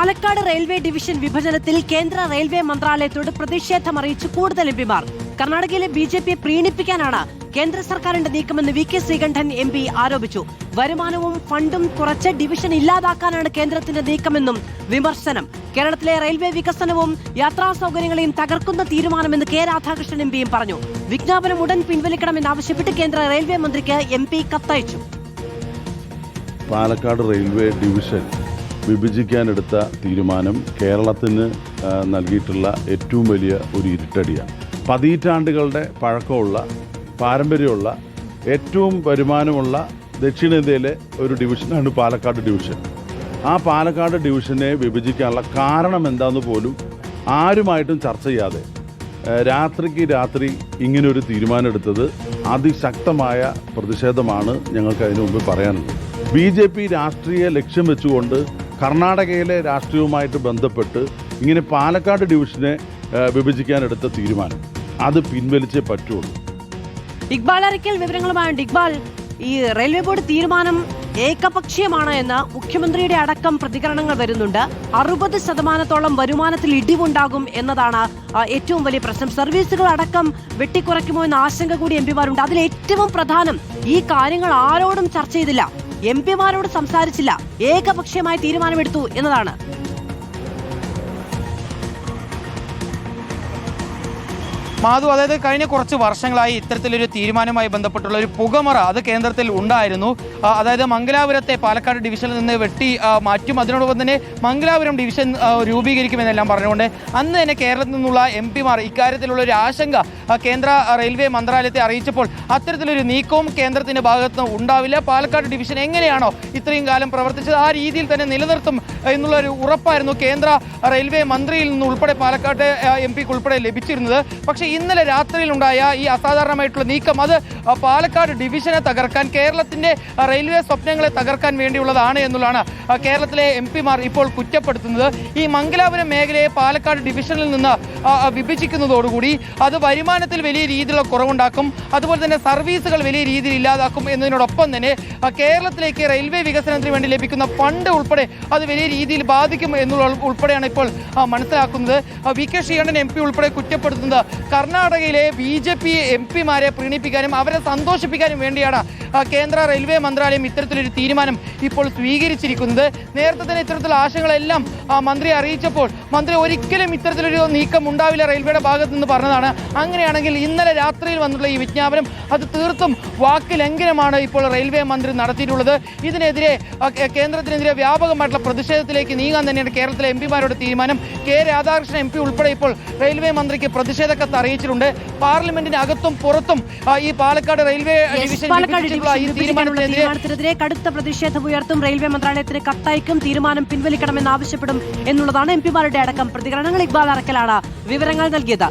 Palakkad railway division വിഭജനത്തിൽ കേന്ദ്ര railway മന്ത്രാലയത്തോട് പ്രതിഷേധമറിയിച്ച് കൂടുതൽ എംപിമാർ. കർണാടകയിലെ ബിജെപിയെ പ്രീണിപ്പിക്കാനാണ് കേന്ദ്ര സർക്കാരിന്റെ നീക്കമെന്ന് വി കെ ശ്രീകണ്ഠൻ എം പി ആരോപിച്ചു. വരുമാനവും ഫണ്ടും കുറച്ച് ഡിവിഷൻ ഇല്ലാതാക്കാനാണ് കേന്ദ്രത്തിന്റെ നീക്കമെന്നും വിമർശനം. കേരളത്തിലെ റെയിൽവേ വികസനവും യാത്രാ സൗകര്യങ്ങളെയും തകർക്കുന്ന തീരുമാനമെന്ന് കെ രാധാകൃഷ്ണൻ എം പിയും പറഞ്ഞു. വിജ്ഞാപനം ഉടൻ പിൻവലിക്കണമെന്നാവശ്യപ്പെട്ട് കേന്ദ്ര റെയിൽവേ മന്ത്രിക്ക് എം പി കത്തയച്ചു. പാലക്കാട് റെയിൽവേ ഡിവിഷൻ വിഭജിക്കാനെടുത്ത തീരുമാനം കേരളത്തിന് നൽകിയിട്ടുള്ള ഏറ്റവും വലിയ ഒരു ഇരുട്ടടിയാണ്. പതിറ്റാണ്ടുകളുടെ പഴക്കമുള്ള പാരമ്പര്യമുള്ള ഏറ്റവും വരുമാനമുള്ള ദക്ഷിണേന്ത്യയിലെ ഒരു ഡിവിഷനാണ് പാലക്കാട് ഡിവിഷൻ. ആ പാലക്കാട് ഡിവിഷനെ വിഭജിക്കാനുള്ള കാരണം എന്താണെന്ന് പോലും ആരുമായിട്ടും ചർച്ച ചെയ്യാതെ രാത്രിക്ക് രാത്രി ഇങ്ങനൊരു തീരുമാനമെടുത്തത് അതിശക്തമായ പ്രതിഷേധമാണ് ഞങ്ങൾക്ക് അതിനു മുമ്പ് പറയാനുള്ളത്. BJP രാഷ്ട്രീയ ലക്ഷ്യം വെച്ചുകൊണ്ട് കർണാടകയിലെ രാഷ്ട്രീയവുമായിട്ട് ബന്ധപ്പെട്ട് ഇങ്ങനെ പാലക്കാട് ഡിവിഷനെ വിഭജിക്കാനെടുത്ത തീരുമാനം അത് പിൻവലിച്ചേ പറ്റുള്ളൂ. ഇക്ബാൽ അരക്കൽ വിവരങ്ങളുമായുണ്ട്. ഇക്ബാൽ, ഈ റെയിൽവേ ബോർഡ് തീരുമാനം ഏകപക്ഷീയമാണ് എന്ന് മുഖ്യമന്ത്രിയുടെ അടക്കം പ്രതികരണങ്ങൾ വരുന്നുണ്ട്. 60% വരുമാനത്തിൽ ഇടിവുണ്ടാകും എന്നതാണ് ഏറ്റവും വലിയ പ്രശ്നം. സർവീസുകൾ അടക്കം വെട്ടിക്കുറയ്ക്കുമോ എന്ന ആശങ്ക കൂടി എംപിമാരുണ്ട്. അതിൽ ഏറ്റവും പ്രധാനം ഈ കാര്യങ്ങൾ ആരോടും ചർച്ച ചെയ്തില്ല, എംപിമാരോട് സംസാരിച്ചില്ല, ഏകപക്ഷീയമായ തീരുമാനമെടുത്തു എന്നതാണ്. മാധു, അതായത് കഴിഞ്ഞ കുറച്ച് വർഷങ്ങളായി ഇത്തരത്തിലൊരു തീരുമാനവുമായി ബന്ധപ്പെട്ടുള്ള ഒരു പുകമറ അത് കേന്ദ്രത്തിൽ ഉണ്ടായിരുന്നു. അതായത് മംഗലാപുരത്തെ പാലക്കാട് ഡിവിഷനിൽ നിന്ന് വെട്ടി മാറ്റും, അതിനോടൊപ്പം തന്നെ മംഗലാപുരം ഡിവിഷൻ രൂപീകരിക്കുമെന്നെല്ലാം പറഞ്ഞുകൊണ്ട് അന്ന് തന്നെ കേരളത്തിൽ നിന്നുള്ള എംപിമാർ ഇക്കാര്യത്തിലുള്ള ഒരു ആശങ്ക കേന്ദ്ര റെയിൽവേ മന്ത്രാലയത്തെ അറിയിച്ചപ്പോൾ അത്തരത്തിലൊരു നീക്കവും കേന്ദ്രത്തിന്റെ ഭാഗത്ത് ഉണ്ടാവില്ല, പാലക്കാട് ഡിവിഷൻ എങ്ങനെയാണോ ഇത്രയും കാലം പ്രവർത്തിച്ചത് ആ രീതിയിൽ തന്നെ നിലനിർത്തും എന്നുള്ളൊരു ഉറപ്പായിരുന്നു കേന്ദ്ര റെയിൽവേ മന്ത്രിയിൽ നിന്ന് ഉൾപ്പെടെ പാലക്കാട് MP ഉൾപ്പെടെ ലഭിച്ചിരുന്നത്. പക്ഷേ ഇന്നലെ രാത്രിയിലുണ്ടായ ഈ അസാധാരണമായിട്ടുള്ള നീക്കം അത് പാലക്കാട് ഡിവിഷനെ തകർക്കാൻ, കേരളത്തിന്റെ റെയിൽവേ സ്വപ്നങ്ങളെ തകർക്കാൻ വേണ്ടിയുള്ളതാണ് എന്നുള്ളതാണ് കേരളത്തിലെ എംപിമാർ ഇപ്പോൾ കുറ്റപ്പെടുത്തുന്നത്. ഈ മംഗലാപുരം മേഖലയെ പാലക്കാട് ഡിവിഷനിൽ നിന്ന് വിഭജിക്കുന്നതോടുകൂടി അത് വരുമാനത്തിൽ വലിയ രീതിയിലുള്ള കുറവുണ്ടാക്കും, അതുപോലെ തന്നെ സർവീസുകൾ വലിയ രീതിയിൽ ഇല്ലാതാക്കും എന്നതിനോടൊപ്പം തന്നെ കേരളത്തിലേക്ക് റെയിൽവേ വികസനത്തിന് വേണ്ടി ലഭിക്കുന്ന ഫണ്ട് ഉൾപ്പെടെ അത് വലിയ രീതിയിൽ ബാധിക്കും എന്നുള്ള ഉൾപ്പെടെയാണ് ഇപ്പോൾ മനസ്സിലാക്കുന്നത്. വി കെ ശ്രീകണ്ഠൻ MP ഉൾപ്പെടെ കുറ്റപ്പെടുത്തുന്നത് കർണാടകയിലെ BJP എംപിമാരെ പ്രീണിപ്പിക്കാനും അവരെ സന്തോഷിപ്പിക്കാനും വേണ്ടിയാണ് കേന്ദ്ര റെയിൽവേ മന്ത്രാലയം ഇത്തരത്തിലൊരു തീരുമാനം ഇപ്പോൾ സ്വീകരിച്ചിരിക്കുന്നത്. നേരത്തെ തന്നെ ഇത്തരത്തിലുള്ള ആശങ്കകളെല്ലാം മന്ത്രി അറിയിച്ചപ്പോൾ മന്ത്രി ഒരിക്കലും ഇത്തരത്തിലൊരു നീക്കം ഉണ്ടാവില്ല റെയിൽവേയുടെ ഭാഗത്തു നിന്ന് പറഞ്ഞതാണ്. അങ്ങനെയാണെങ്കിൽ ഇന്നലെ രാത്രിയിൽ വന്നിട്ടുള്ള ഈ വിജ്ഞാപനം അത് തീർത്തും വാക്കുലംഘനമാണ് ഇപ്പോൾ റെയിൽവേ മന്ത്രി നടത്തിയിട്ടുള്ളത്. ഇതിനെതിരെ കേന്ദ്രത്തിനെതിരെ വ്യാപകമായിട്ടുള്ള പ്രതിഷേധത്തിലേക്ക് നീങ്ങാൻ തന്നെയാണ് കേരളത്തിലെ എംപിമാരുടെ തീരുമാനം. കെ രാധാകൃഷ്ണൻ MP ഉൾപ്പെടെ ഇപ്പോൾ റെയിൽവേ മന്ത്രിക്ക് പ്രതിഷേധ കത്ത് അറിയിച്ചിട്ടുണ്ട്. പാർലമെന്റിന് അകത്തും പുറത്തും ഈ പാലക്കാട് റെയിൽവേ ഡിവിഷൻ തീരുമാനത്തിനെതിരെ കടുത്ത പ്രതിഷേധം ഉയർത്തും, റെയിൽവേ മന്ത്രാലയത്തിന് കത്തയക്കും, തീരുമാനം പിൻവലിക്കണമെന്ന് ആവശ്യപ്പെടും എന്നുള്ളതാണ് എംപിമാരുടെ അടക്കം പ്രതികരണങ്ങൾ. ഇക്ബാൽ അറക്കലാണ് വിവരങ്ങൾ നൽകിയത്.